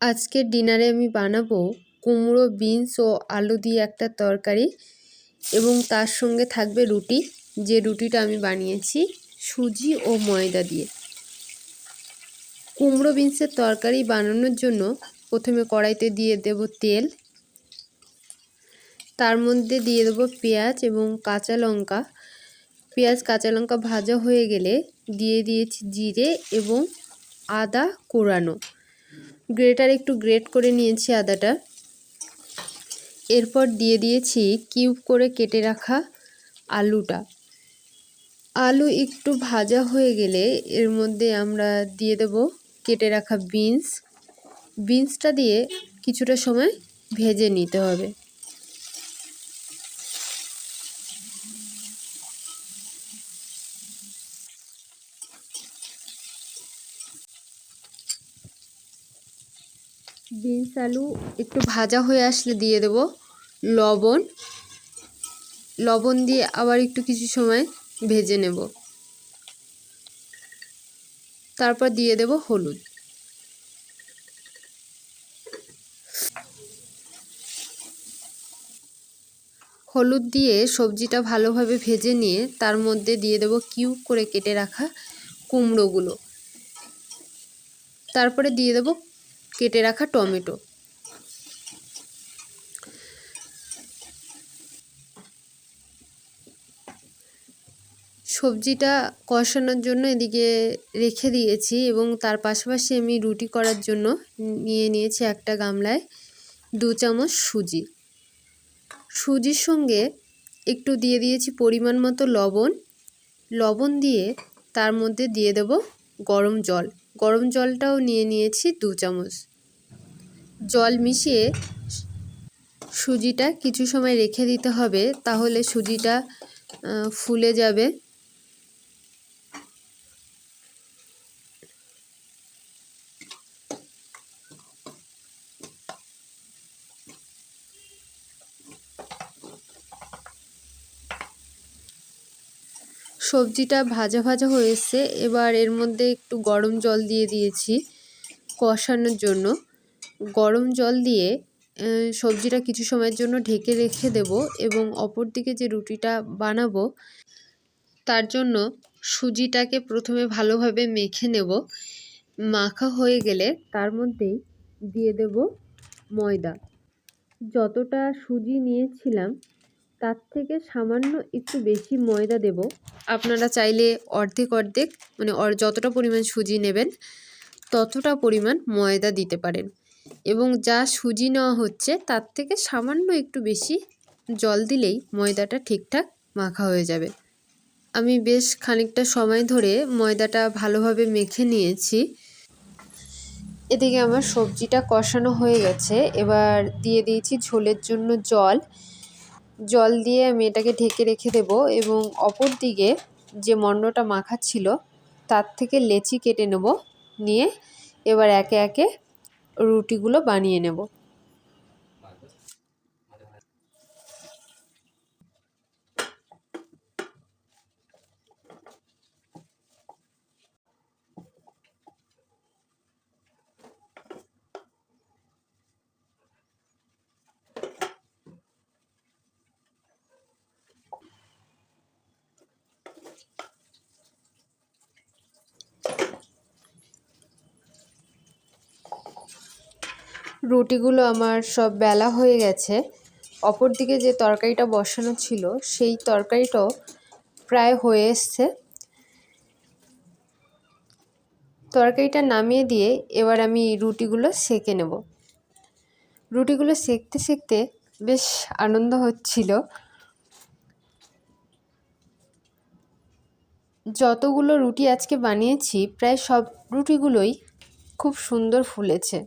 আজকের ডিনারে আমি বানাবো কুমড়ো, বিনস ও আলু দিয়ে একটা তরকারি এবং তার সঙ্গে থাকবে রুটি। যে রুটিটা আমি বানিয়েছি সুজি ও ময়দা দিয়ে। কুমড়ো বিনসের তরকারি বানানোর জন্য প্রথমে কড়াইতে দিয়ে দেব তেল, তার মধ্যে দিয়ে দেব পেঁয়াজ এবং কাঁচা লঙ্কা। পেঁয়াজ কাঁচা লঙ্কা ভাজা হয়ে গেলে দিয়ে দিয়েছি জিরে এবং আদা কোরানো। গ্রেটার একটু গ্রেট করে নিয়েছি আদাটা। এরপর দিয়ে দিয়েছি কিউব করে কেটে রাখা আলুটা। আলু একটু ভাজা হয়ে গেলে এর মধ্যে আমরা দিয়ে দেব কেটে রাখা বিনসটা দিয়ে কিছুটা সময় ভেজে নিতে হবে। বিনস আলু একটু ভাজা হয়ে আসলে দিয়ে দেব লবণ দিয়ে আবার একটু কিছু সময় ভেজে নেব। তারপর দিয়ে দেব হলুদ। হলুদ দিয়ে সবজিটা ভালোভাবে ভেজে নিয়ে তার মধ্যে দিয়ে দেব কিউব করে কেটে রাখা কুমড়োগুলো। তারপরে দিয়ে দেব কেটে রাখা টমেটো। সবজিটা কষানোর জন্য এদিকে রেখে দিয়েছি এবং তার পাশাপাশি আমি রুটি করার জন্য নিয়ে নিয়েছি একটা গামলায় 2 চামচ সুজির সঙ্গে একটু দিয়ে দিয়েছি পরিমাণ মতো লবণ দিয়ে তার মধ্যে দিয়ে দেব গরম জলটাও নিয়ে নিয়েছি 2 চামচ। জল মিশিয়ে সুজিটা কিছু সময় রেখে দিতে হবে, তাহলে সুজিটা ফুলে যাবে। সবজিটা ভাজা হয়ে এসছে। এবার এর মধ্যে একটু গরম জল দিয়ে দিয়েছি কষানোর জন্য। গরম জল দিয়ে সবজিটা কিছু সময়ের জন্য ঢেকে রেখে দেব এবং অপর দিকে যে রুটিটা বানাবো তার জন্য সুজিটাকে প্রথমে ভালোভাবে মেখে নেব। মাখা হয়ে গেলে তার মধ্যেই দিয়ে দেব ময়দা। যতটা সুজি নিয়েছিলাম তার থেকে সামান্য একটু বেশি ময়দা দেব। আপনারা চাইলে অর্ধেক মানে যতটা পরিমাণ সুজি নেবেন ততটা পরিমাণ ময়দা দিতে পারেন এবং যা সুজি নেওয়া হচ্ছে তার থেকে সামান্য একটু বেশি জল দিলেই ময়দাটা ঠিকঠাক মাখা হয়ে যাবে। আমি বেশ খানিকটা সময় ধরে ময়দাটা ভালোভাবে মেখে নিয়েছি। এদিকে আমার সবজিটা কষানো হয়ে গেছে। এবার দিয়ে দিয়েছি ঝোলের জন্য জল দিয়ে আমি এটাকে ঢেকে রেখে দেব এবং অপর দিকে যে মণ্ডটা মাখা ছিল তার থেকে লেচি কেটে নেব। নিয়ে এবার একে একে রুটিগুলো বানিয়ে নেব। রুটিগুলো আমার সব বেলা হয়ে গেছে। অপর দিকে যে তরকারিটা বসানো ছিল সেই তরকারিটাও প্রায় হয়ে এসছে। তরকারিটা নামিয়ে দিয়ে এবার আমি রুটিগুলো সেঁকে নেব। রুটিগুলো সেঁকতে বেশ আনন্দ হচ্ছিল। যতগুলো রুটি আজকে বানিয়েছি প্রায় সব রুটিগুলোই খুব সুন্দর ফুলেছে।